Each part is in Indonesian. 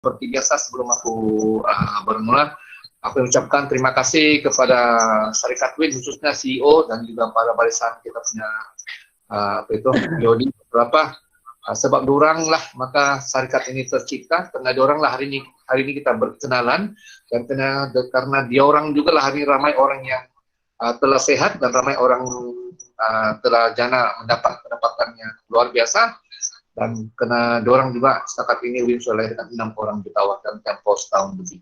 Seperti biasa sebelum aku bermula, aku ucapkan terima kasih kepada Syarikat Win, khususnya CEO dan juga para barisan kita punya Yodi beberapa, sebab dorang lah maka syarikat ini tercipta, karena dorang lah hari ini kita berkenalan, dan karena dia orang juga lah hari ramai orang yang telah sehat dan ramai orang telah jana mendapat pendapatannya luar biasa. Dan kena dorang juga setakat ini win oleh 6 orang jutawan dalam tempo setahun lebih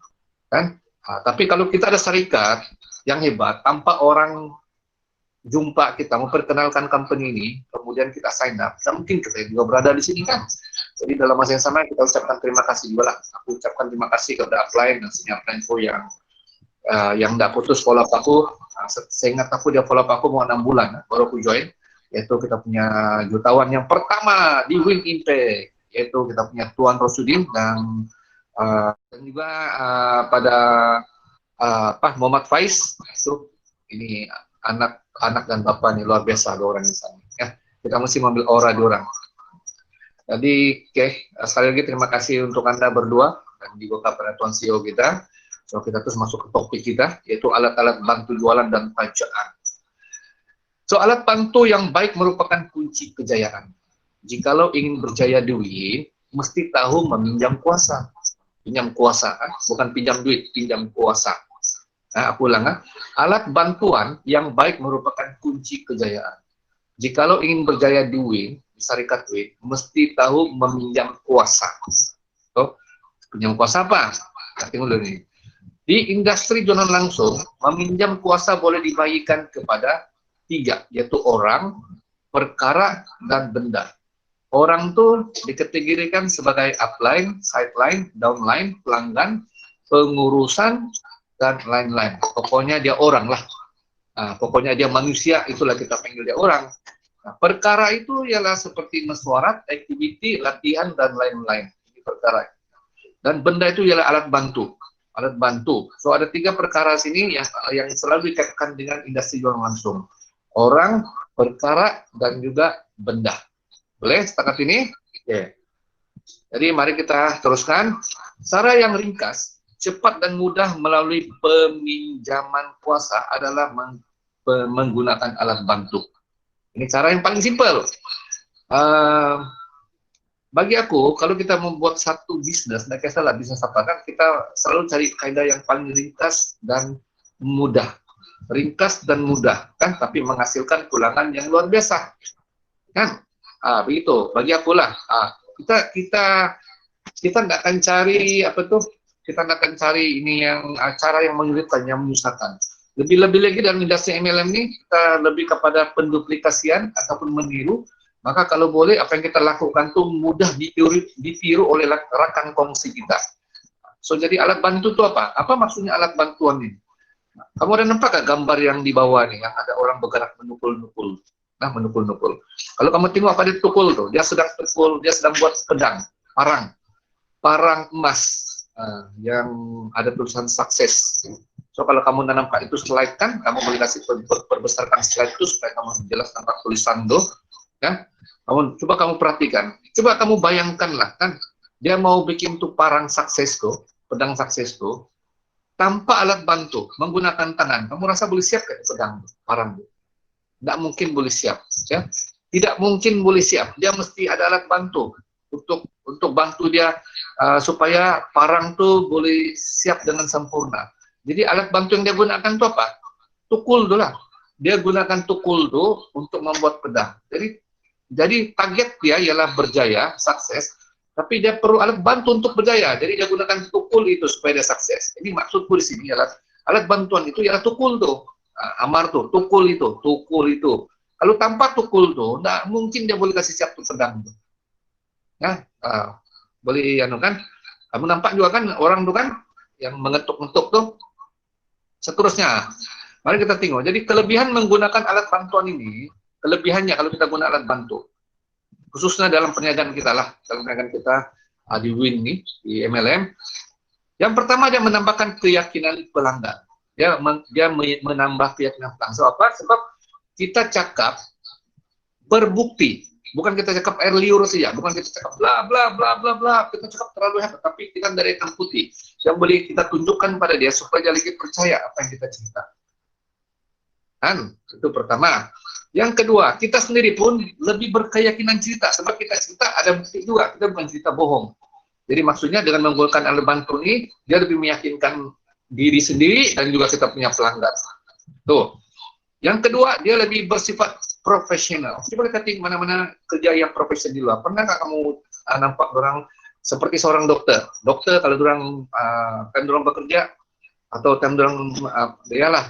kan. Tapi kalau kita ada syarikat yang hebat tanpa orang jumpa kita memperkenalkan company ini, kemudian kita sign up, dan mungkin kita juga berada di sini kan. Jadi dalam masa yang sama kita ucapkan terima kasih juga lah. Aku ucapkan terima kasih kepada upline dan senior info yang tidak putus follow up aku. Seingat aku dia follow up aku mau 6 bulan baru aku join. Yaitu kita punya jutawan yang pertama di Win Impact, yaitu kita punya Tuan Rosudin dan juga pada Muhammad Faiz. Itu ini anak dan bapak nih luar biasa ada orang di sana ya. Kita mesti mengambil aura di orang. Jadi sekali lagi terima kasih untuk Anda berdua dan juga kepada Tuan CEO kita. So kita terus masuk ke topik kita, yaitu alat-alat bantu jualan dan pajaan. So, alat bantu yang baik merupakan kunci kejayaan. Jikalau ingin berjaya di Win, mesti tahu meminjam kuasa. Pinjam kuasa, bukan pinjam duit, pinjam kuasa. Aku ulang, alat bantuan yang baik merupakan kunci kejayaan. Jikalau ingin berjaya di Win, di Syarikat Win, mesti tahu meminjam kuasa. So, pinjam kuasa apa? Tengok dulu nih. Di industri jualan langsung, meminjam kuasa boleh dibagikan kepada 3, yaitu orang, perkara, dan benda. Orang tuh dikategorikan sebagai upline, sideline, downline, pelanggan, pengurusan, dan lain-lain. Pokoknya dia orang lah. Pokoknya dia manusia, itulah kita panggil dia orang. Perkara itu ialah seperti mesyuarat, activity, latihan, dan lain-lain. Ini perkara. Dan benda itu ialah alat bantu. Alat bantu. So ada 3 perkara sini yang selalu dikaitkan dengan industri jualan langsung. Orang, perkara, dan juga benda. Boleh setakat ini? Oke. Jadi mari kita teruskan. Cara yang ringkas, cepat dan mudah melalui peminjaman kuasa adalah menggunakan alat bantu. Ini cara yang paling simpel. Bagi aku, kalau kita membuat satu bisnis, tidak kisahlah bisnis apa kan, kita selalu cari kaidah yang paling ringkas dan mudah. Ringkas dan mudah kan, tapi menghasilkan pulangan yang luar biasa kan. Begitu bagi aku lah. Kita nggak akan cari kita nggak akan cari ini yang cara yang menyulitkan, yang menyusahkan. Lebih lagi dalam industri MLM ini kita lebih kepada penduplikasian ataupun meniru. Maka kalau boleh apa yang kita lakukan tuh mudah ditiru oleh rekan kongsi kita. So jadi alat bantu itu apa? Apa maksudnya alat bantuan ini? Kamu ada nampak gak gambar yang di bawah nih, yang ada orang bergerak menukul-nukul? Nah, menukul-nukul. Kalau kamu tengok apa dia tukul tuh, dia sedang tukul, dia sedang buat pedang, parang emas yang ada tulisan sukses. So kalau kamu nampak itu slide kan, kamu boleh kasih perbesarkan slide itu supaya kamu jelas nampak tulisan tuh, kan? Coba kamu perhatikan, coba kamu bayangkan lah kan, dia mau bikin tuh parang sukses tuh, pedang sukses tuh. Tanpa alat bantu, menggunakan tangan, kamu rasa boleh siap ke pedang parang? Tidak mungkin boleh siap, ya? Tidak mungkin boleh siap. Dia mesti ada alat bantu untuk bantu dia supaya parang tuh boleh siap dengan sempurna. Jadi alat bantu yang dia gunakan itu apa? Tukul tuh lah. Dia gunakan tukul tuh untuk membuat pedang. Jadi target dia ialah berjaya, sukses. Tapi dia perlu alat bantu untuk berjaya. Jadi dia gunakan tukul itu supaya dia sukses. Ini maksudku di sini adalah alat bantuan itu ialah tukul tuh. Amar tuh, tukul itu. Kalau tanpa tukul tuh, nggak mungkin dia boleh kasih siap tuh pedang tuh. Nah, boleh kan? Kamu nampak juga kan orang tuh kan yang mengetuk-ngetuk tuh. Seterusnya, mari kita tengok. Jadi kelebihan menggunakan alat bantuan ini, kelebihannya kalau kita guna alat bantu, khususnya dalam perniagaan kita lah, dalam perniagaan kita di Win nih, di MLM. Yang pertama dia menambahkan keyakinan pelanggan. Dia menambah keyakinan pelanggan. So, apa? Sebab kita cakap berbukti. Bukan kita cakap air liur saja, bukan kita cakap bla bla bla bla bla, kita cakap terlalu hebat, tapi kita dari hitam putih yang boleh kita tunjukkan pada dia supaya dia lagi percaya apa yang kita cerita. Kan? Itu pertama. Yang kedua, kita sendiri pun lebih berkeyakinan cerita, sebab kita cerita ada bukti juga, kita bukan cerita bohong. Jadi maksudnya dengan menggunakan alat bantu ini, dia lebih meyakinkan diri sendiri dan juga kita punya pelanggan. Tuh. Yang kedua, dia lebih bersifat profesional. Coba kita tengok mana-mana kerja yang profesional di luar. Pernah nggak kamu nampak orang seperti seorang dokter? Dokter kalau orang time orang bekerja atau time orang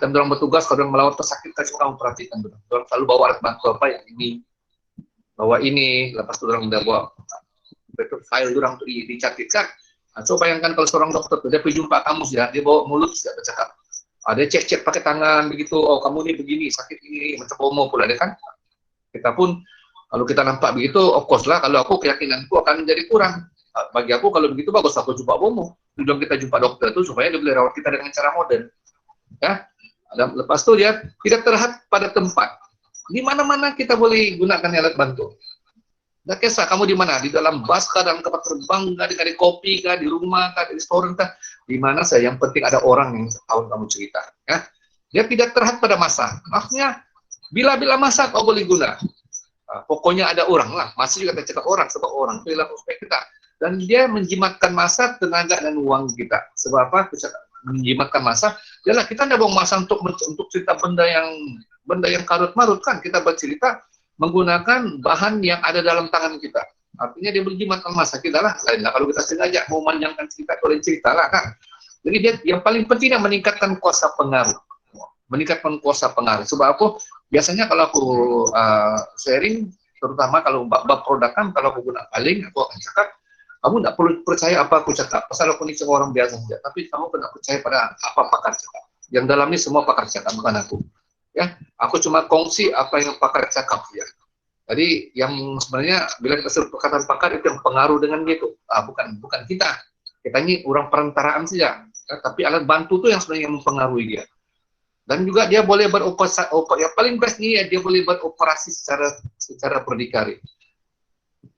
time orang bertugas, kalau orang melawat pesakit, kamu perhatikan orang selalu bawa alat bantu apa yang ini, bawa ini, lepas itu orang udah bawa file orang tuh dicatatkan. Nah, coba bayangkan kalau seorang dokter tuh dia pergi jumpa kamu ya, dia bawa mulut sudah bercakap. Ada cek-cek pakai tangan begitu, oh kamu ini begini, sakit ini, macam homo pula dia kan. Kita pun, kalau kita nampak begitu, of course lah, kalau aku keyakinanku akan menjadi kurang. Bagi aku, kalau begitu bagus aku jumpa homo. Tujuan kita jumpa dokter itu supaya dia boleh rawat kita dengan cara modern. Ya, dan lepas itu dia tidak terlihat pada tempat. Di mana-mana kita boleh gunakan alat bantu. Nggak kisah kamu di mana, di dalam bus kah, dalam kapal terbang kah, di kopi kah, di rumah kah, di restoran kah, di mana saya yang penting ada orang yang tahu kamu cerita. Ya, dia tidak terhad pada masa. Maksudnya bila-bila masa kau boleh guna. Pokoknya ada orang lah. Masih juga kita cakap orang, sebab orang itu adalah prospek kita. Dan dia menjimatkan masa, tenaga dan uang kita. Sebab apa? Menjimatkan masa. Yalah kita tidak buang masa untuk cerita benda yang karut-marut kan. Kita bercerita menggunakan bahan yang ada dalam tangan kita. Artinya dia menjimatkan masa kita lah. Lainlah kalau kita sengaja mau memanjangkan cerita, boleh cerita lah kan. Jadi dia yang paling pentingnya meningkatkan kuasa pengaruh. Meningkatkan kuasa pengaruh. Sebab aku biasanya kalau aku sharing, terutama kalau bab produk kan, kalau aku guna paling, aku akan cakap, kamu tidak perlu percaya apa aku cakap. Pasal aku ini cuma orang biasa saja. Tapi kamu kena percaya pada apa pakar cakap. Yang dalam ini semua pakar cakap, bukan aku. Ya, aku cuma kongsi apa yang pakar cakap ya. Jadi yang sebenarnya bila kita sebut perkataan pakar itu yang pengaruh dengan dia itu, bukan kita. Kita ini orang perantaraan saja. Ya, tapi alat bantu itu yang sebenarnya mempengaruhi dia. Dan juga dia boleh beroperasi, yang paling best nih ya, dia boleh beroperasi secara berdikari.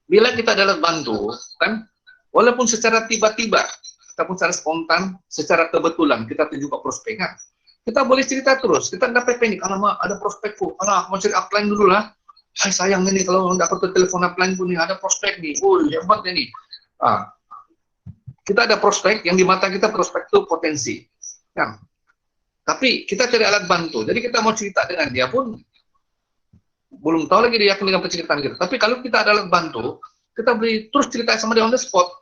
Bila kita ada alat bantu, kan, walaupun secara tiba-tiba ataupun secara spontan, secara kebetulan kita tunjuk ke prospek kan. Kita boleh cerita terus, kita tidak panik, alamak ada prospekku, alah mau cari upline dulu lah. Hai sayang ini kalau tidak dapat telepon upline pun nih, ada prospek nih, hebat nih. Kita ada prospek, yang di mata kita prospek itu potensi. Kan? Tapi kita cari alat bantu, jadi kita mau cerita dengan dia pun, belum tahu lagi dia yakin dengan penceritaan kita. Tapi kalau kita ada alat bantu, kita boleh terus cerita sama dia on the spot.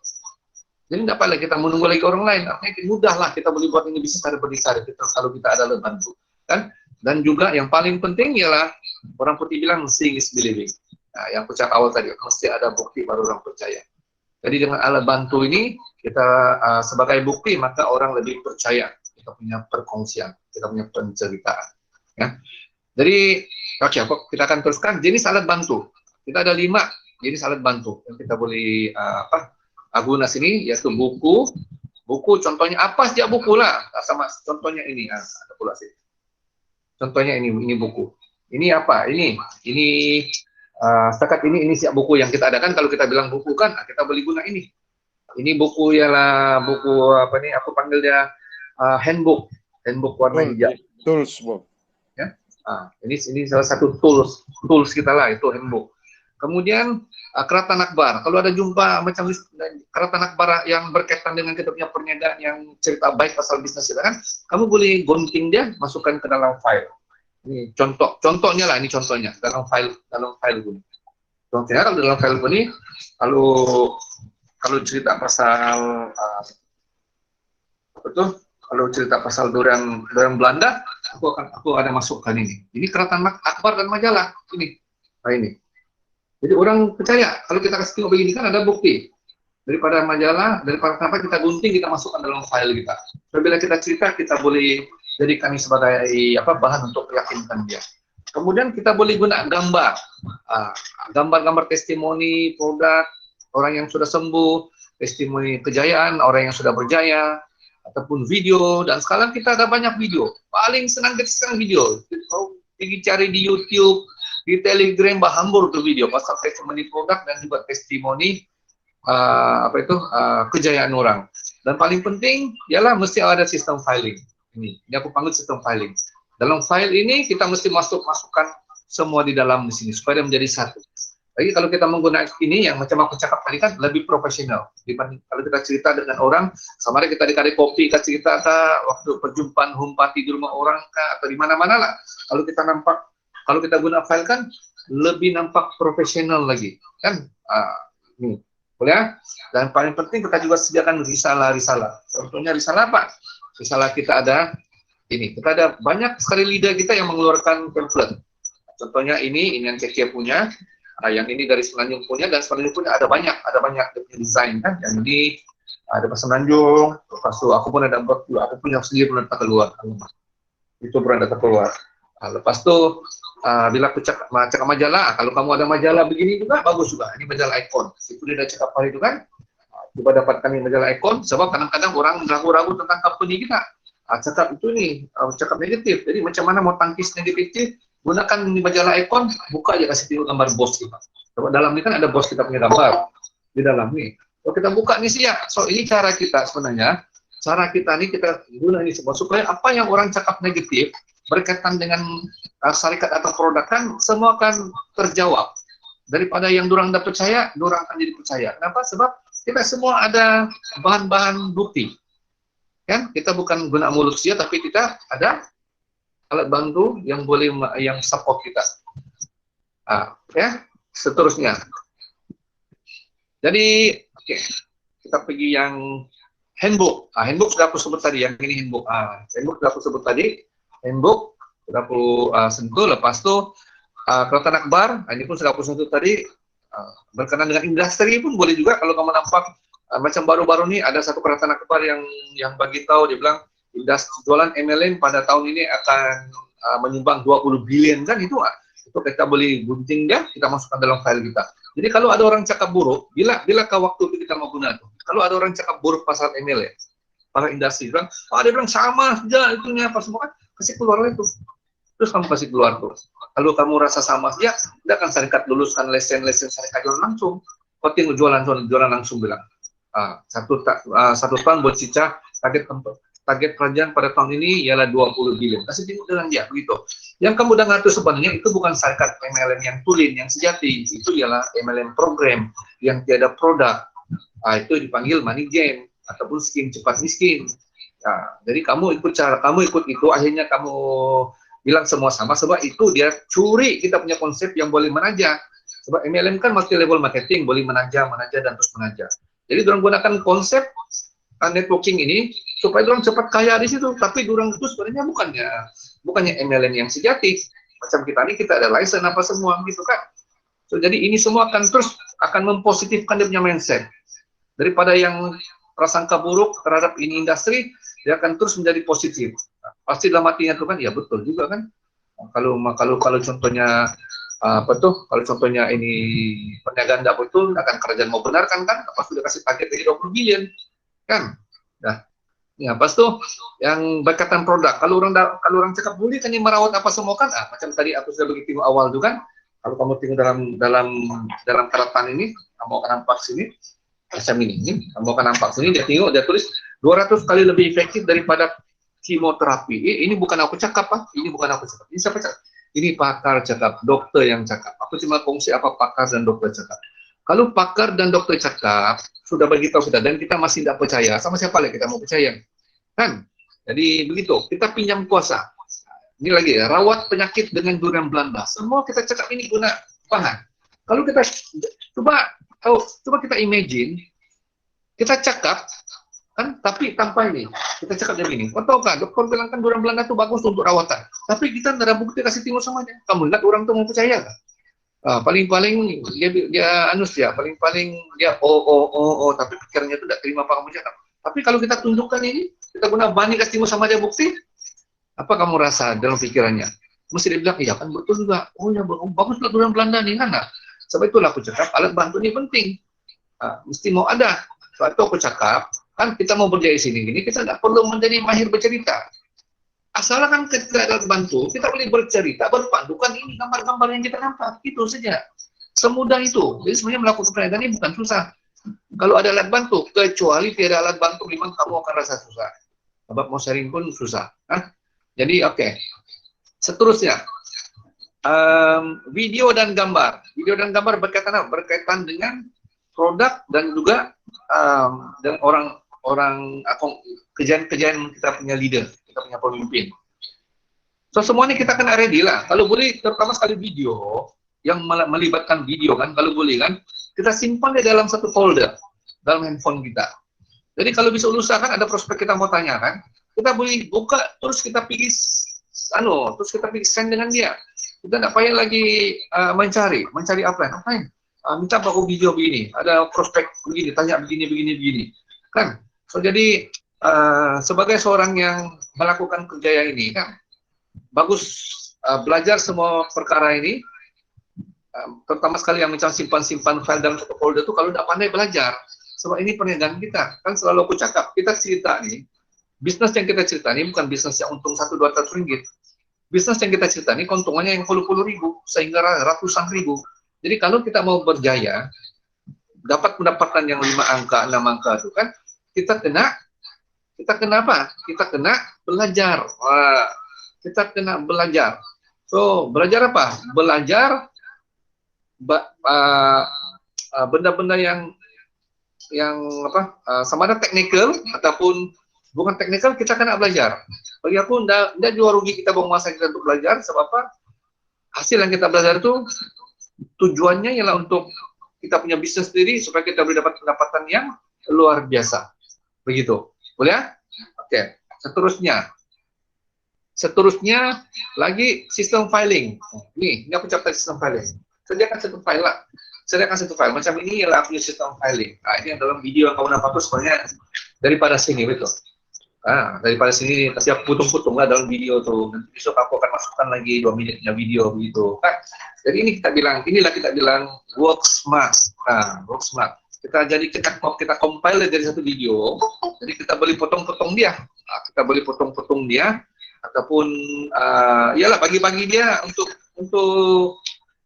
Jadi tidak apa lagi kita menunggu lagi orang lain. Artinya mudahlah kita boleh buat ini bisa secara berdikari kalau kita ada alat bantu, kan? Dan juga yang paling penting ialah orang putih bilang seeing is believing. Nah, yang aku cakap awal tadi mesti ada bukti baru orang percaya. Jadi dengan alat bantu ini kita sebagai bukti maka orang lebih percaya. Kita punya perkongsian, kita punya penceritaan. Ya. Jadi oke, kita akan teruskan jenis alat bantu. Kita ada 5 jenis alat bantu yang kita boleh guna sini, yaitu buku. Buku contohnya apa saja buku lah. Sama contohnya ini, ada pula sini. Contohnya ini buku. Ini apa? Ini setakat ini siap buku yang kita ada kan. Kalau kita bilang buku kan, kita boleh guna ini. Ini buku ialah buku apa nih? Aku panggil dia handbook warna hijau. Tools, Bob. Ya. Ini salah satu tools kita lah, itu handbook. Kemudian keratan akbar. Kalau ada jumpa macam keratan akbar yang berkaitan dengan kita punya perniagaan yang cerita baik pasal bisnis kita kan, kamu boleh gunting dia, masukkan ke dalam file. Ini contohnya lah, ini contohnya dalam file ini. Contohnya kalau dalam file ini, kalau cerita pasal kalau cerita pasal dorang Belanda, aku ada masukkan ini. Ini keratan akbar dan majalah ini. Nah ini. Jadi orang percaya kalau kita kasih tengok begini kan ada bukti daripada majalah, daripada apa kita gunting, kita masukkan dalam file kita. Bila kita cerita, kita boleh jadikan ini sebagai bahan untuk meyakinkan dia. Kemudian kita boleh guna gambar, gambar-gambar testimoni produk orang yang sudah sembuh, testimoni kejayaan orang yang sudah berjaya, ataupun video. Dan sekarang kita ada banyak video. Paling senang kita sekarang video. Kalau pergi cari di YouTube di Telegram bahambur tuh video pasal testimoni produk dan juga testimoni kejayaan orang. Dan paling penting ialah mesti ada sistem filing. Ini aku panggil sistem filing. Dalam file ini kita mesti masukkan semua di dalam di sini supaya menjadi satu. Lagi kalau kita menggunakan ini yang macam aku cakap tadi kan lebih profesional dibanding kalau kita cerita dengan orang, sama kita dikari kopi, kita cerita waktu perjumpaan humpati di rumah orang atau di mana-mana lah. Kalau kita guna file kan lebih nampak profesional lagi kan. Ini boleh ya? Dan paling penting kita juga sediakan risalah. Contohnya risalah apa? Risalah kita ada ini. Kita ada banyak sekali leader kita yang mengeluarkan pamphlet. Contohnya ini yang Keke punya. Yang ini dari Semenanjung punya, dan Semenanjung punya ada banyak desain kan. Yang ini ada pas Semenanjung, lepas itu aku pun ada buat, aku punya sendiri pun ada keluar, itu pun ada keluar. Lepas itu bila aku cakap majalah, kalau kamu ada majalah begini juga bagus juga. Ini majalah Icon, itu dia dah cakap hari itu kan. Coba dapatkan ini majalah Icon, sebab kadang-kadang orang ragu-ragu tentang company kita. Cakap itu nih, cakap negatif. Jadi macam mana mau tangkis negatif? Gunakan di majalah Icon, buka aja kasih tengok gambar bos kita. Coba dalam ini kan ada bos kita punya gambar di dalam nih. Kalau kita buka nih sih ya, so ini cara kita sebenarnya, cara kita nih kita guna ini semua supaya apa yang orang cakap negatif berkaitan dengan syarikat atau produk kan semua akan terjawab. Daripada yang dorang dah percaya, dorang akan jadi percaya. Kenapa? Sebab kita semua ada bahan-bahan bukti. Kan kita bukan guna mulut saja, tapi kita ada alat bantu yang boleh yang support kita. Ya, seterusnya. Jadi, oke, kita pergi yang handbook. Handbook sudah aku sebut tadi. Yang ini handbook. Handbook sudah aku sebut tadi. Handbook sudah aku sentuh. Lepas itu keratan akbar. Ini pun sudah aku sentuh tadi. Berkenaan dengan industri pun boleh juga. Kalau kamu nampak macam baru-baru ini ada satu keratan akbar yang bagi tahu, dia bilang jualan MLM pada tahun ini akan menyumbang 20 bilion kan, itu kita boleh gunting dia, kita masukkan dalam file kita. Jadi kalau ada orang cakap buruk, bila waktu itu kita mau guna tuh, kalau ada orang cakap buruk pasal MLM, para industri bilang, dia bilang sama saja itunya apa semua kan, kasih keluar itu. Terus kamu kasih keluar tuh. Kalau kamu rasa sama saja, dia akan syarikat luluskan lesen syarikat jualan langsung. Kau tinggal jualan langsung bilang. Satu tahun buat Cica, target kerajaan pada tahun ini ialah 20 bilion. Kasih tengok dengan dia, begitu. Yang kamu dah ngatur sebenarnya itu bukan syarikat MLM yang tulen, yang sejati. Itu ialah MLM program yang tiada produk. Itu dipanggil money game ataupun skim cepat miskin. Jadi kamu ikut itu, akhirnya kamu bilang semua sama, sebab itu dia curi kita punya konsep yang boleh menaja. Sebab MLM kan multi level marketing, boleh menaja dan terus menaja. Jadi orang gunakan konsep networking ini supaya orang cepat kaya di situ, tapi orang itu sebenarnya bukannya MLM yang sejati. Macam kita ini kita ada license apa semua gitu kan. So, jadi ini semua akan mempositifkan dia punya mindset. Daripada yang prasangka buruk terhadap ini industri, dia akan terus menjadi positif. Pasti dalam hatinya tuh kan, ya betul juga kan. Kalau contohnya kalau contohnya ini perniagaan tidak betul, akan kerajaan mau benarkan kan, pas sudah kasih target 20 bilion kan. Nah, ya pas tuh yang berkaitan produk. Kalau orang cakap boleh kan yang merawat apa semua kan, macam tadi aku sudah begitu awal tuh kan. Kalau kamu tengok dalam keratan ini, kamu akan nampak sini macam ini kamu akan nampak sini, dia tulis 200 kali lebih efektif daripada kemoterapi. Ini bukan aku cakap, ini bukan aku cakap. Ini siapa cakap? Ini pakar cakap, dokter yang cakap. Aku cuma kongsi apa pakar dan dokter cakap. Kalau pakar dan dokter cakap, sudah beritahu sudah, dan kita masih tidak percaya, sama siapa lagi kita mau percaya? Kan? Jadi begitu, kita pinjam kuasa. Ini lagi, rawat penyakit dengan durian Belanda. Semua kita cakap ini guna bahan. Kalau kita, coba kita imagine, kita cakap, kan, tapi tanpa ini. Kita cakap dari ini. Kau tahu kan, dokter bilang kan durian Belanda itu bagus untuk rawatan. Tapi kita tidak ada bukti kasih timur sama dia. Kamu lihat orang itu mau percaya kan? Paling-paling dia anus ya, paling-paling dia tapi pikirannya itu tidak terima apa kamu cakap. Tapi kalau kita tunjukkan ini, kita guna bani kasih timur sama dia bukti, apa kamu rasa dalam pikirannya? Mesti dia bilang, iya kan betul juga. Oh ya, bagus lah durian Belanda nih kan. Sebab itulah aku cakap, alat bantu ini penting. Mesti mau ada. Sebab itu aku cakap, kan kita mau berjaya di sini, kita tidak perlu menjadi mahir bercerita. Asalkan kita alat bantu, kita boleh bercerita, berpandukan ini gambar-gambar yang kita nampak, itu saja. Semudah itu. Jadi sebenarnya melakukan perniagaan ini bukan susah. Kalau ada alat bantu, kecuali tiada alat bantu, memang kamu akan rasa susah. Sebab mau sharing pun susah. Hah? Jadi oke. Seterusnya, video dan gambar. Video dan gambar berkaitan apa? Berkaitan dengan produk dan juga dengan orang kejadian kita punya leader, kita punya pemimpin. So semua ini kita kena ready lah. Kalau boleh, terutama sekali video yang melibatkan video kan, kalau boleh kan, kita simpan di dalam satu folder dalam handphone kita. Jadi kalau bisa usahakan ada prospek kita mau tanya kan, kita boleh buka terus kita pilih terus kita pilih send dengan dia. Kita tidak payah lagi mencari apa? Ngapain? Minta aku video begini, ada prospek begini, tanya begini, kan? So jadi sebagai seorang yang melakukan kerja ini kan, bagus belajar semua perkara ini, terutama sekali yang macam simpan file dalam satu folder itu kalau tidak pandai belajar. Sebab ini perniagaan kita, kan selalu aku cakap, kita cerita nih, bisnis yang kita cerita ini bukan bisnis yang untung 1-2 ratus ringgit. Bisnis yang kita cerita ini keuntungannya yang puluh ribu, sehingga ratusan ribu. Jadi kalau kita mau berjaya, dapat pendapatan yang 5 angka, 6 angka itu kan, kita kena apa? Kita kena belajar. Wah, kita kena belajar. So, belajar apa? Belajar benda-benda yang apa? Sama ada teknikal ataupun bukan teknikal, kita kena belajar. Bagi aku, tidak jual rugi kita buang masa kita untuk belajar. Sebab apa? Hasil yang kita belajar itu tujuannya ialah untuk kita punya bisnis sendiri supaya kita boleh dapat pendapatan yang luar biasa. Begitu. Boleh ya? Oke. Seterusnya lagi sistem filing. Ini aku capai sistem filing. Sediakan satu file lah. Macam ini ialah aku punya sistem filing. Nah, ini yang dalam video yang kamu nampak itu sebenarnya daripada sini, betul. Daripada sini kasih aku putung-putung lah dalam video tuh. Nanti besok aku akan masukkan lagi 2 menitnya video begitu. Kan? Jadi inilah kita bilang work smart. Work smart. Kita compile dari satu video. Jadi kita boleh potong-potong dia. Kita boleh potong-potong dia ataupun iyalah bagi-bagi dia untuk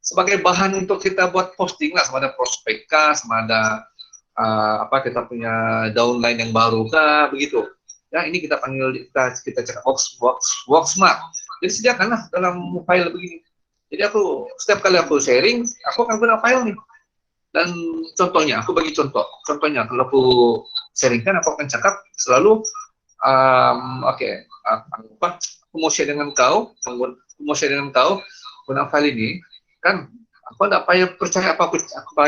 sebagai bahan untuk kita buat posting lah, sama ada prospek kah, sama ada kita punya downline yang baru kah, begitu. Ya, ini kita panggil, kita cakap work smart. Jadi sediakanlah dalam file begini. Jadi setiap kali aku sharing, aku akan guna file nih. Dan contohnya, aku bagi contoh. Contohnya, kalau aku sharingkan, aku akan cakap selalu, aku mau share dengan kau, guna file ini, kan, aku tidak payah percaya apa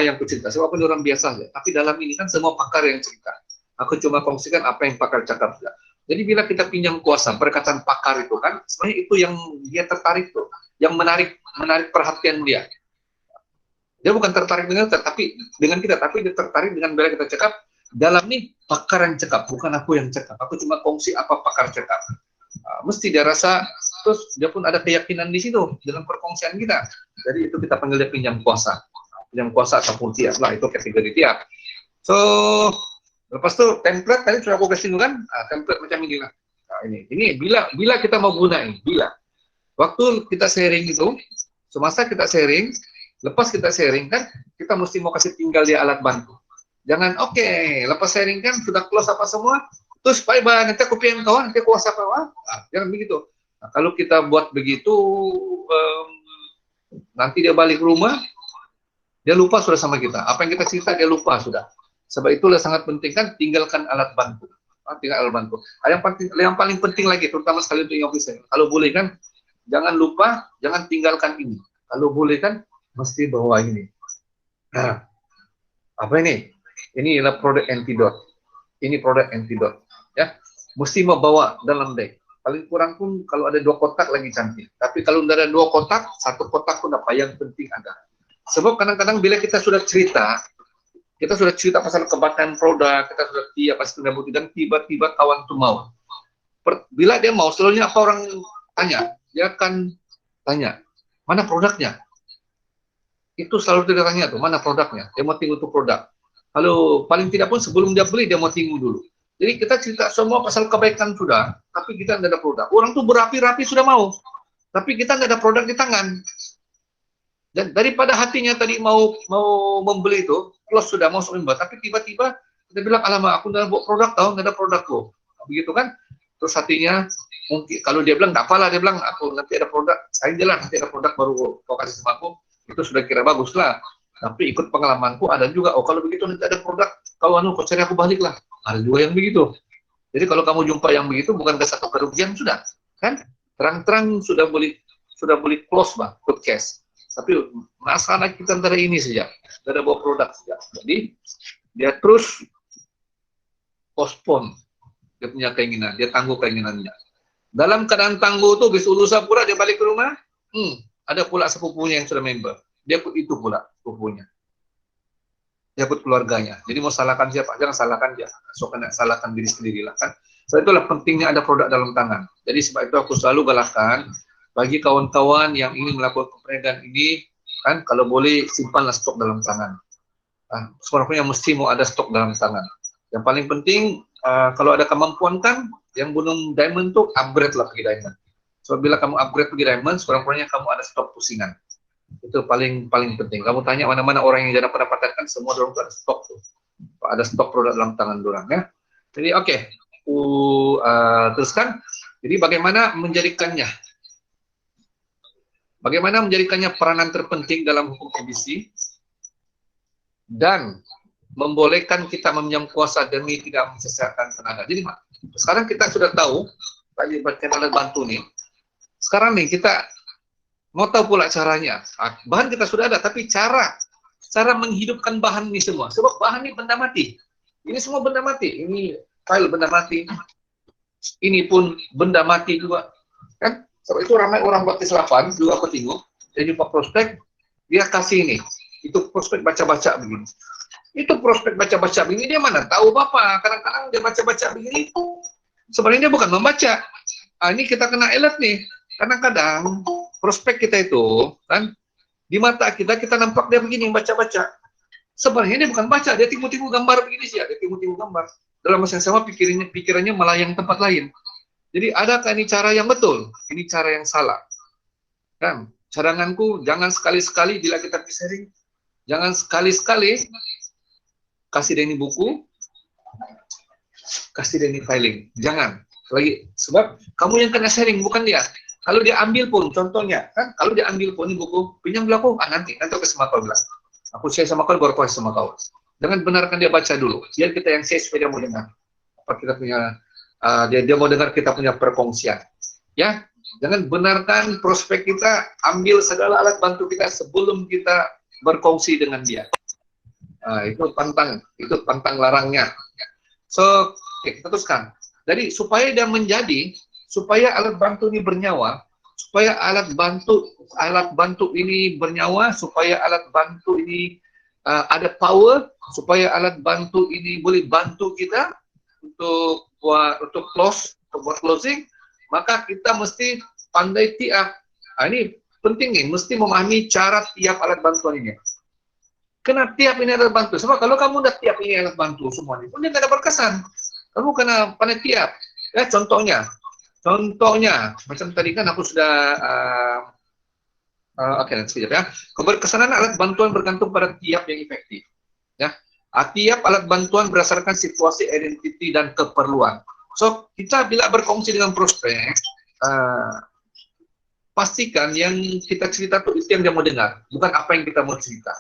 yang aku cerita, sebab aku orang biasa saja. Tapi dalam ini kan semua pakar yang cerita. Aku cuma kongsikan apa yang pakar cakap. Jadi bila kita pinjam kuasa, perkataan pakar itu kan, sebenarnya itu yang dia tertarik tuh, yang menarik perhatian dia. Dia bukan tertarik dengan kita, tapi dia tertarik dengan bila kita cakap. Dalam nih pakar yang cakap, bukan aku yang cakap. Aku cuma kongsi apa pakar cakap. Mesti dia rasa, terus dia pun ada keyakinan di situ dalam perkongsian kita. Jadi itu kita panggil dia pinjam kuasa ataupun tiap lah, itu kategori tiap. So lepas itu template tadi sudah aku kasih kan, template macam ini lah. Ini bila kita mau gunain, waktu kita sharing itu, semasa kita sharing, lepas kita sharing kan, kita mesti mau kasih tinggal dia alat bantu. Jangan lepas sharing kan sudah close apa semua, terus bye-bye, nanti aku PM kawan, nanti aku WhatsApp kawan. Jangan begitu. Nah, kalau kita buat begitu, nanti dia balik rumah, dia lupa sudah sama kita. Apa yang kita cerita dia lupa sudah. Sebab itulah sangat penting kan, tinggalkan alat bantu. Tinggal alat bantu. Yang paling penting lagi, terutama sekali untuk yang office. Kalau boleh kan, jangan lupa, jangan tinggalkan ini. Kalau boleh kan, mesti bawa ini. Nah, apa ini? Ini adalah produk antidote. Ini produk antidote. Ya, mesti membawa dalam deck. Paling kurang pun kalau ada 2 kotak lagi cantik. Tapi kalau tidak ada 2 kotak, 1 kotak pun apa yang penting ada. Sebab kadang-kadang bila kita sudah cerita pasal kebaikan produk, kita sudah bukti dan tiba-tiba kawan itu mau. Bila dia mau, selalunya apa orang tanya? Dia akan tanya, mana produknya? Itu selalu dia tanya tuh, mana produknya? Dia mau tunggu tuh produk. Kalau paling tidak pun sebelum dia beli, dia mau tunggu dulu. Jadi kita cerita semua pasal kebaikan sudah, tapi kita tidak ada produk. Orang tuh berapi-rapi sudah mau, tapi kita tidak ada produk di tangan. Dan daripada hatinya tadi mau membeli itu, close sudah mau sembah, tapi tiba-tiba kita bilang, alamak aku udah buat produk tahu, nggak ada produkku. Begitu kan? Terus hatinya mungkin kalau dia bilang nggak apalah, dia bilang aku nanti ada produk, saya jalan nanti ada produk baru kau kasih sama aku, itu sudah kira bagus lah. Tapi ikut pengalamanku ada juga, oh kalau begitu nanti ada produk, kau kau cari aku balik lah. Ada juga yang begitu. Jadi kalau kamu jumpa yang begitu, bukan ke satu kerugian sudah, kan? Terang-terang sudah boleh close bah, good cash. Tapi masalah kita antara ini saja, tidak ada bawa produk saja. Jadi dia terus postpone dia punya keinginan, dia tangguh keinginannya. Dalam keadaan tangguh itu, bisa lusa pula dia balik ke rumah, ada pula sepupunya yang sudah member. Dia pun itu pula sepupunya. Dia pun keluarganya. Jadi mau salahkan siapa? Jangan salahkan dia. So kena salahkan diri sendiri lah kan. So itulah pentingnya ada produk dalam tangan. Jadi sebab itu aku selalu galakkan bagi kawan-kawan yang ingin melakukan perniagaan ini, kan kalau boleh simpanlah stok dalam tangan. Sebenarnya mesti mau ada stok dalam tangan. Yang paling penting kalau ada kemampuan kan, yang belum diamond tuh upgrade lah pergi diamond. So bila kamu upgrade pergi diamond, sebenarnya kamu ada stok pusingan. Itu paling penting. Kamu tanya mana-mana orang yang jarang pendapatan kan, semua dorong ada stok tuh. Ada stok produk dalam tangan dorang ya. Jadi oke, teruskan. Jadi bagaimana menjadikannya? Bagaimana menjadikannya peranan terpenting dalam hukum komisi dan membolehkan kita meminjam kuasa demi tidak mensesakan tenaga. Jadi sekarang kita sudah tahu, tadi berkenaan bantu nih. Sekarang nih kita mau tahu pula caranya. Bahan kita sudah ada, tapi cara menghidupkan bahan ini semua. Sebab bahan ini benda mati. Ini semua benda mati. Ini file benda mati. Ini pun benda mati juga. Kan? Sebab itu ramai orang buat kesilapan, juga aku tengok, dia jumpa prospek, dia kasih ini. Itu prospek baca-baca begini. Itu prospek baca-baca begini, dia mana tahu Bapak. Kadang-kadang dia baca-baca begini, sebenarnya dia bukan membaca. Ini kita kena elat nih. Kadang-kadang prospek kita itu, kan, di mata kita nampak dia begini, baca-baca. Sebenarnya dia bukan baca, dia timu-timu gambar begini sih, dia timu-timu gambar. Dalam masa yang sama pikirannya melayang tempat lain. Jadi adakah ini cara yang betul? Ini cara yang salah. Kan? Cadanganku, jangan sekali-sekali bila kita sharing, jangan sekali-sekali kasih dia ini buku, kasih dia ini filing. Jangan. Lagi sebab kamu yang kena sharing, bukan dia. Kalau dia ambil pun, contohnya, kan? Kalau dia ambil pun ini buku, pinjam dulu aku, nanti aku ke sama kau bilang. Aku share sama kau, baru kau sama kau. Jangan benarkan dia baca dulu. Biar kita yang share supaya dia mau dengar. Apa kita punya dia mau dengar kita punya perkongsian, ya. Jangan benarkan prospek kita, ambil segala alat bantu kita sebelum kita berkongsi dengan dia. Itu pantang larangnya. So, kita teruskan. Jadi supaya alat bantu ini bernyawa, supaya alat bantu ini bernyawa, supaya alat bantu ini ada power, supaya alat bantu ini boleh bantu kita untuk buat closing, maka kita mesti pandai tiap. Ini penting nih, mesti memahami cara tiap alat bantuan ini. Kena tiap ini alat bantu. Sebab kalau kamu udah tiap ini alat bantu semua ini, pun dia nggak ada berkesan. Kamu kena pandai tiap. Ya contohnya, macam tadi kan aku sudah oke, nanti sekejap ya. Keberkesanan alat bantuan bergantung pada tiap yang efektif. Ya. Tiap alat bantuan berdasarkan situasi, identiti, dan keperluan. So, kita bila berkongsi dengan prospek, pastikan yang kita cerita itu yang dia mau dengar, bukan apa yang kita mau cerita.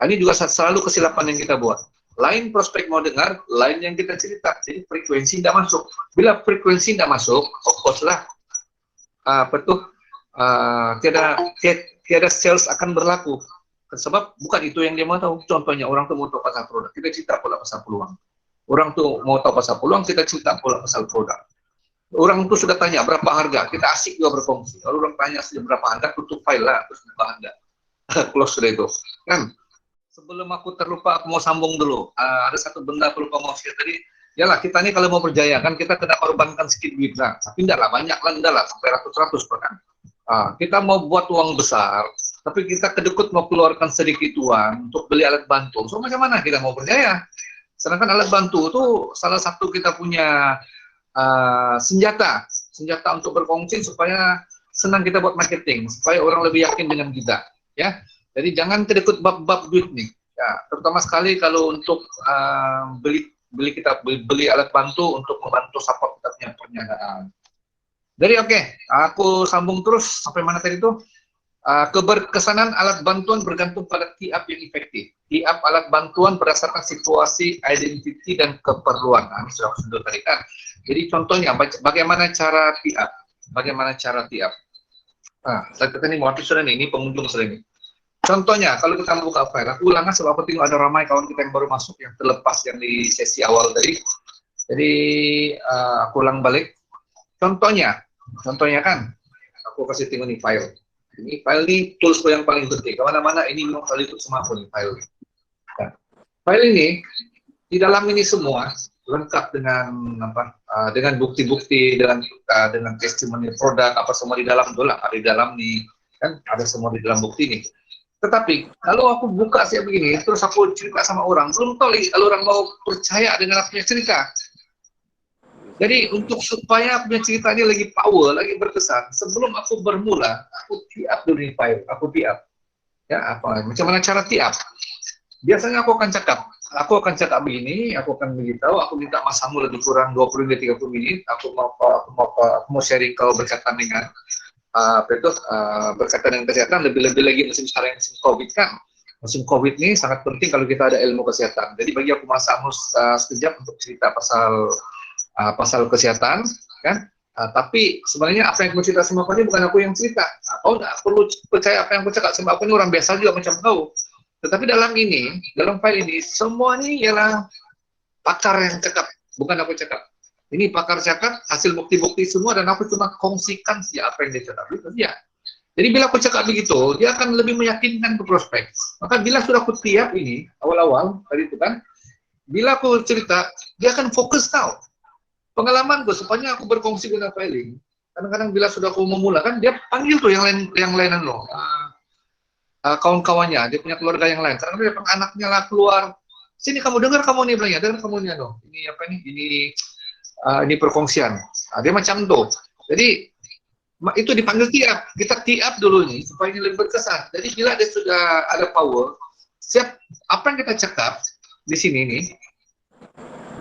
Ini juga selalu kesilapan yang kita buat. Lain prospek mau dengar, lain yang kita cerita. Jadi frekuensi tidak masuk. Bila frekuensi tidak masuk, of course lah, tiada sales akan berlaku. Sebab bukan itu yang dia mau tahu. Contohnya orang tuh mau tahu pasal produk, kita cerita pula pasal peluang. Orang tuh mau tahu pasal peluang, kita cerita pula pasal produk. Orang tuh sudah tanya berapa harga, kita asik juga berkongsi. Kalau orang tanya sudah berapa harga, tutup file lah, terus buka harga. Close sudah itu. Kan? Sebelum aku terlupa, aku mau sambung dulu. Ada satu benda aku lupa mau share tadi. Yalah, kita nih kalau mau berjaya, kan kita kena korbankan sedikit duit. Nah, tapi enggak lah, banyak lah, enggak lah, sampai ratus-ratus bahkan. Kita mau buat uang besar, tapi kita kedekut mau keluarkan sedikit uang untuk beli alat bantu. So, macam mana kita mau berjaya? Sedangkan alat bantu itu salah satu kita punya senjata untuk berkongsi supaya senang kita buat marketing, supaya orang lebih yakin dengan kita, ya. Jadi jangan kedekut bab-bab duit nih, ya. Terutama sekali kalau untuk beli alat bantu untuk membantu support kita punya perniagaan. Jadi oke, aku sambung terus sampai mana tadi itu? Keberkesanan alat bantuan bergantung pada tiap yang efektif. Tiap alat bantuan berdasarkan situasi, identiti, dan keperluan. Nah, ini sudah aku tadi kan. Jadi contohnya, bagaimana cara tiap? Bagaimana cara tiap? Nah, saya kata ini mau habis sudah nih, ini pengunjung sudah nih. Contohnya, kalau kita buka file, aku ulangan sebab aku tengok ada ramai kawan kita yang baru masuk, yang terlepas yang di sesi awal tadi. Jadi, aku ulang balik. Contohnya kan, aku kasih tengok nih file. Ini file ini toolsku yang paling penting. Kemana-mana ini memang kali itu sama aku nih file. Nah, file ini di dalam ini semua lengkap dengan apa? Dengan bukti-bukti, dengan testimoni produk apa semua di dalam doang. Ada di dalam nih kan ada semua di dalam bukti nih. Tetapi kalau aku buka sih begini, terus aku cerita sama orang, belum tahu lagi kalau orang mau percaya dengan apa yang cerita. Jadi untuk supaya punya cerita ini lagi power, lagi berkesan, sebelum aku bermula, aku tiap dulu di file, aku tiap. Ya, apa? Macam mana cara tiap? Biasanya aku akan cakap begini, aku akan beritahu, aku minta masamu lebih kurang 20-30 menit, aku mau sharing kalau berkaitan dengan berkaitan dengan kesehatan, lebih-lebih lagi musim sekarang musim COVID kan. Musim COVID ini sangat penting kalau kita ada ilmu kesehatan. Jadi bagi aku masamu sekejap untuk cerita pasal kesehatan, kan? Tapi sebenarnya apa yang aku cerita sama kau ini bukan aku yang cerita. Kau nggak perlu percaya apa yang aku cakap sama aku ini orang biasa juga macam kau. Tetapi dalam file ini, semua ini ialah pakar yang cakap, bukan aku cakap. Ini pakar cakap, hasil bukti-bukti semua, dan aku cuma kongsikan saja apa yang dia cakap. Itu saja. Jadi bila aku cakap begitu, dia akan lebih meyakinkan ke prospek. Maka bila sudah aku tiap ini, awal-awal, tadi itu kan, bila aku cerita, dia akan fokus tahu. Pengalamanku, sepanjang aku berkongsi dengan filing, kadang-kadang bila sudah aku memula, kan dia panggil tuh yang lainan loh. Kawan-kawannya, dia punya keluarga yang lain. Karena dia anaknya lah keluar, sini kamu dengar kamu nih bilangnya, dengar kamu nih loh. Ini apa nih? Ini perkongsian. Dia macam tuh. Jadi itu dipanggil tiap. Kita tiap dulu nih supaya ini lebih berkesan. Jadi bila dia sudah ada power, siap apa yang kita cakap di sini nih,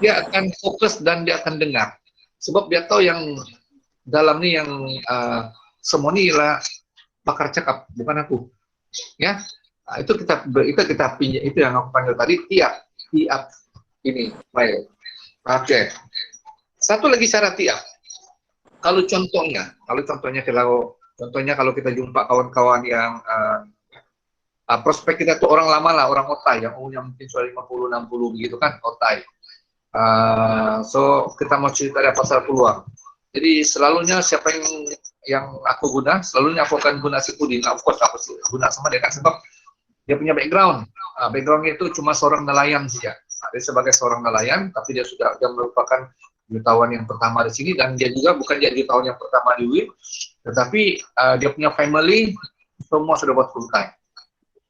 dia akan fokus dan dia akan dengar. Sebab dia tahu yang dalam nih yang semua ini lah pakar cakap, bukan aku. Ya, itu kita pinjam, itu yang aku panggil tadi tiap ini file. Oke. Satu lagi cara tiap. Kalau contohnya kalau kita jumpa kawan-kawan yang prospek kita tuh orang lama lah, orang otai yang umurnya mungkin sudah 50-60 begitu kan, otai. So kita mau cerita dari pasal peluang. Jadi selalunya siapa yang aku guna, selalunya aku akan guna si Pudin. Of course aku guna sama dia kan, sebab dia punya background. Backgroundnya itu cuma seorang nelayan saja. Dia sebagai seorang nelayan, tapi dia merupakan jutawan yang pertama di sini, dan dia juga bukan jadi jutawan yang pertama di WIP, tetapi dia punya family semua sudah buat full time.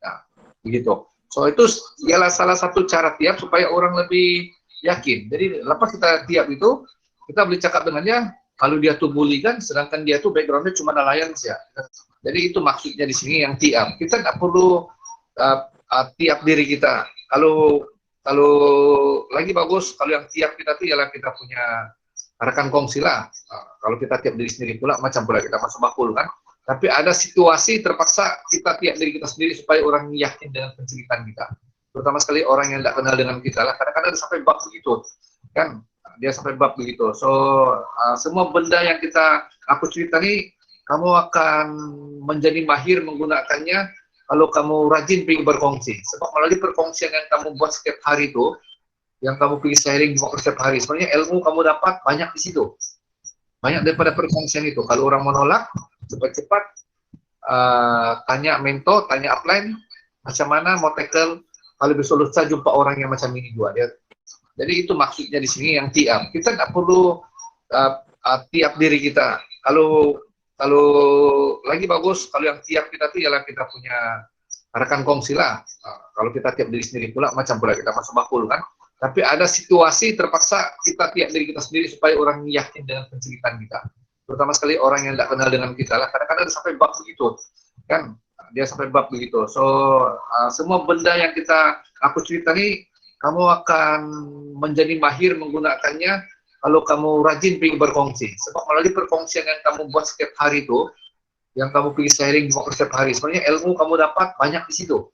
Nah, begitu. So itu ialah salah satu cara tiap supaya orang lebih yakin. Jadi lepas kita tiap itu, kita boleh cakap dengan dia. Kalau dia tuh bully kan, sedangkan dia tuh backgroundnya cuma nelayan saja. Jadi itu maksudnya di sini yang tiap. Kita nggak perlu tiap diri kita. Kalau lagi bagus, kalau yang tiap kita tuh ialah kita punya rekan kongsi lah. Kalau kita tiap diri sendiri pula, macam pula kita masuk bakul kan. Tapi ada situasi terpaksa kita tiap diri kita sendiri supaya orang yakin dengan penceritaan kita. Terutama sekali orang yang tidak kenal dengan kita lah. Kadang-kadang sampai bab begitu kan. Dia sampai bab begitu. So semua benda yang aku cerita nih, kamu akan menjadi mahir menggunakannya kalau kamu rajin pergi berkongsi. Sebab melalui perkongsian yang kamu buat setiap hari itu, yang kamu pergi sharing setiap hari, sebenarnya ilmu kamu dapat banyak di situ. Banyak daripada perkongsian itu. Kalau orang menolak, cepat-cepat tanya mentor, tanya upline, macam mana mau tackle. Kalau besok lusa jumpa orang yang macam ini juga. Jadi itu maksudnya di sini yang tiap. Kita nggak perlu tiap diri kita. Kalau lagi bagus, kalau yang tiap kita tuh ialah kita punya rekan kongsi lah. Kalau kita tiap diri sendiri pula, macam pula kita masuk bakul kan. Tapi ada situasi terpaksa kita tiap diri kita sendiri supaya orang yakin dengan penceritaan kita. Terutama sekali orang yang tidak kenal dengan kita lah. Kadang-kadang sampai bab begitu, kan? Dia sampai bab begitu. So semua benda yang aku cerita nih, kamu akan menjadi mahir menggunakannya kalau kamu rajin pergi berkongsi. Sebab melalui perkongsian yang kamu buat setiap hari itu, yang kamu pergi sharing di waktu setiap hari, sebenarnya ilmu kamu dapat banyak di situ.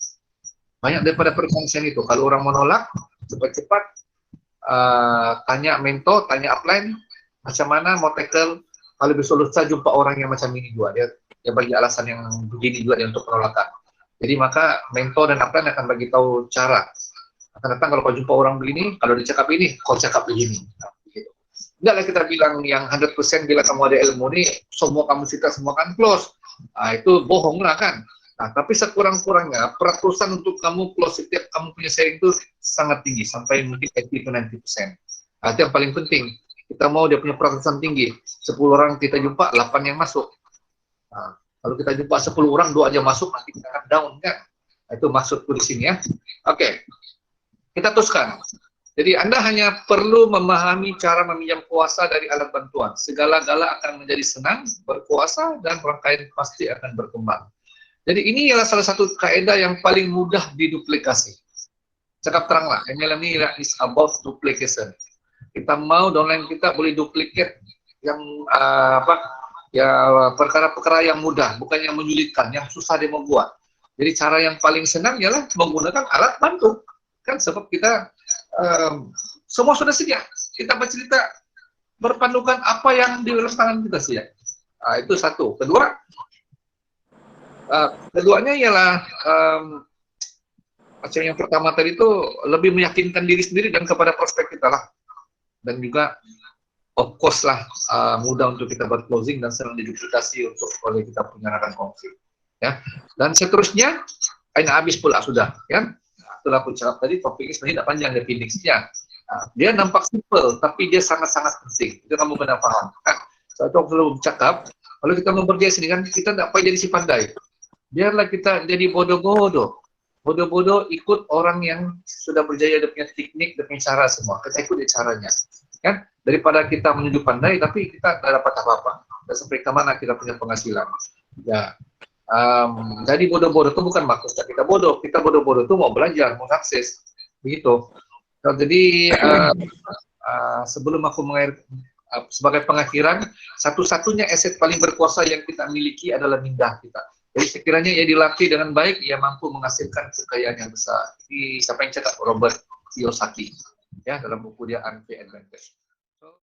Banyak daripada perkongsian itu. Kalau orang menolak, cepat-cepat tanya mentor, tanya upline, macam mana mau tackle. Kalau besok lusa jumpa orang yang macam ini juga, dia bagi alasan yang begini juga dia untuk penolakan. Jadi maka mentor dan upline akan bagi tahu cara. Akan datang kalau kau jumpa orang begini, kalau dia cakap ini, kau cakap begini. Nah, begitu. Enggaklah kita bilang yang 100% bila kamu ada ilmu ini, semua kamu cerita semua kan close. Itu bohong lah kan. Nah, tapi sekurang-kurangnya peratusan untuk kamu close setiap kamu punya sharing itu sangat tinggi, sampai mungkin 80-90%. Itu yang paling penting. Kita mau dia punya peratusan tinggi. 10 orang kita jumpa, 8 yang masuk. Nah, kalau kita jumpa 10 orang, 2 aja masuk, nanti kita akan down kan. Itu maksudku di sini ya. Oke. Kita teruskan. Jadi Anda hanya perlu memahami cara meminjam kuasa dari alat bantuan. Segala-gala akan menjadi senang, berkuasa, dan rangkaian pasti akan berkembang. Jadi ini adalah salah satu kaidah yang paling mudah diduplikasi. Cakap teranglah, MLM ini is about duplication. Kita mau downline kita boleh duplicate yang perkara-perkara yang mudah, bukan yang menyulitkan, yang susah dia membuat. Jadi cara yang paling senang ialah menggunakan alat bantu. Kan sebab kita semua sudah sedia. Kita bercerita berpandukan apa yang di dalam tangan kita saja. Itu satu. Keduanya ialah macam yang pertama tadi itu lebih meyakinkan diri sendiri dan kepada prospek kita lah. Dan juga of course lah mudah untuk kita buat closing dan senang diduplikasi untuk oleh kita punya rekan kongsi. Ya. Dan seterusnya ini habis pula sudah kan. Setelah aku cakap tadi, topiknya sebenarnya tidak panjang definisinya. Dia nampak simple, tapi dia sangat-sangat penting. Itu kamu kena paham. Kan? Saat aku selalu bercakap, kalau kita mau berjaya sendiri kan, kita tidak payah jadi si pandai. Biarlah kita jadi bodoh-bodoh. Bodoh-bodoh ikut orang yang sudah berjaya, dia punya teknik, dia punya cara semua. Kita ikut dia caranya. Kan? Daripada kita menuju pandai, tapi kita tidak dapat apa-apa. Dan sampai ke mana kita punya penghasilan. Ya. Jadi bodoh-bodoh itu bukan maksudnya kita bodoh itu mau belajar, mau sukses begitu. Jadi sebelum aku sebagai pengakhiran, satu-satunya aset paling berkuasa yang kita miliki adalah minda kita. Jadi sekiranya ia dilatih dengan baik, ia mampu menghasilkan kekayaan yang besar. Ini siapa yang cakap? Robert Kiyosaki ya, dalam buku dia Unfair Advantage.